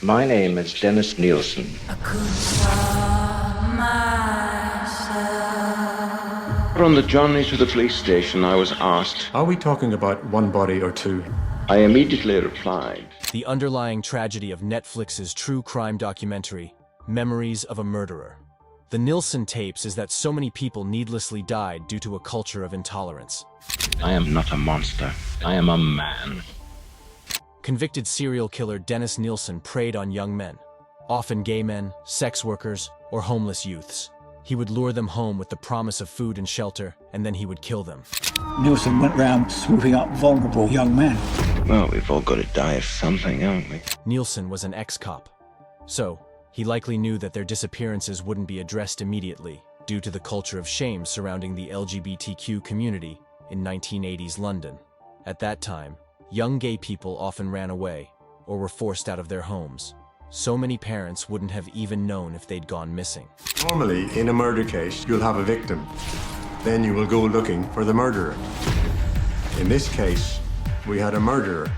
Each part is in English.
My name is Dennis Nilsen. On the journey to the police station, I was asked, "Are we talking about one body or two?" I immediately replied, The underlying tragedy of Netflix's true crime documentary, Memories of a Murderer. The Nilsen tapes is that so many people needlessly died due to a culture of intolerance. I am not a monster. I am a man. Convicted serial killer Dennis Nilsen preyed on young men, often gay men, sex workers, or homeless youths. He would lure them home with the promise of food and shelter, and then he would kill them. Nilsen went round swooping up vulnerable young men. Well, we've all got to die of something, haven't we? Nilsen was an ex-cop, so he likely knew that their disappearances wouldn't be addressed immediately due to the culture of shame surrounding the LGBTQ community in 1980s London. At that time, young gay people often ran away or were forced out of their homes. So many parents wouldn't have even known if they'd gone missing. Normally, in a murder case, you'll have a victim. Then you will go looking for the murderer. In this case, we had a murderer,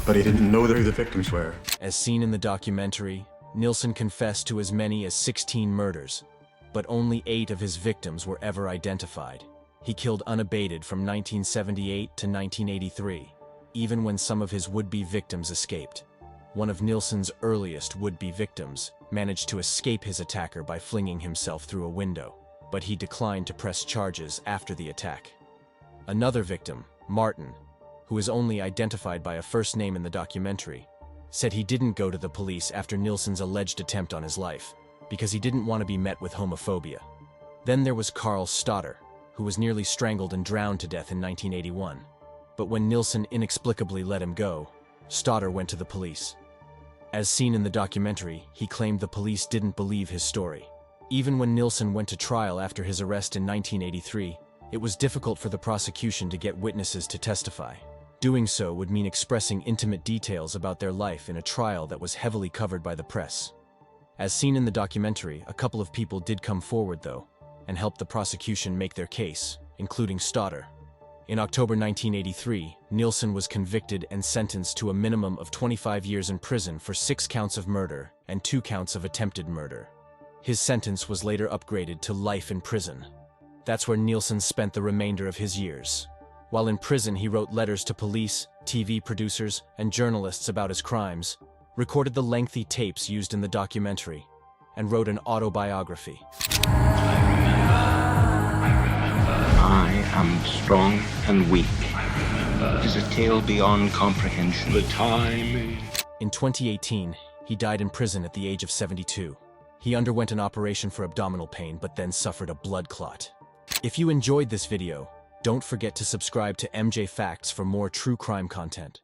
but he didn't know who the victims were. As seen in the documentary, Nilsen confessed to as many as 16 murders, but only 8 of his victims were ever identified. He killed unabated from 1978 to 1983, even when some of his would-be victims escaped. One of Nilsen's earliest would-be victims managed to escape his attacker by flinging himself through a window, but he declined to press charges after the attack. Another victim, Martin, who is only identified by a first name in the documentary, said he didn't go to the police after Nilsen's alleged attempt on his life, because he didn't want to be met with homophobia. Then there was Carl Stoddard, who was nearly strangled and drowned to death in 1981. But when Nilsen inexplicably let him go, Stoddard went to the police. As seen in the documentary, he claimed the police didn't believe his story. Even when Nilsen went to trial after his arrest in 1983, it was difficult for the prosecution to get witnesses to testify. Doing so would mean expressing intimate details about their life in a trial that was heavily covered by the press. As seen in the documentary, a couple of people did come forward, though, and helped the prosecution make their case, including Stoddard. In October 1983, Nilsen was convicted and sentenced to a minimum of 25 years in prison for 6 counts of murder and 2 counts of attempted murder. His sentence was later upgraded to life in prison. That's where Nilsen spent the remainder of his years. While in prison, he wrote letters to police, TV producers, and journalists about his crimes, recorded the lengthy tapes used in the documentary, and wrote an autobiography. I am strong and weak. It is a tale beyond comprehension. The time. In 2018, he died in prison at the age of 72. He underwent an operation for abdominal pain, but then suffered a blood clot. If you enjoyed this video, don't forget to subscribe to MJ Facts for more true crime content.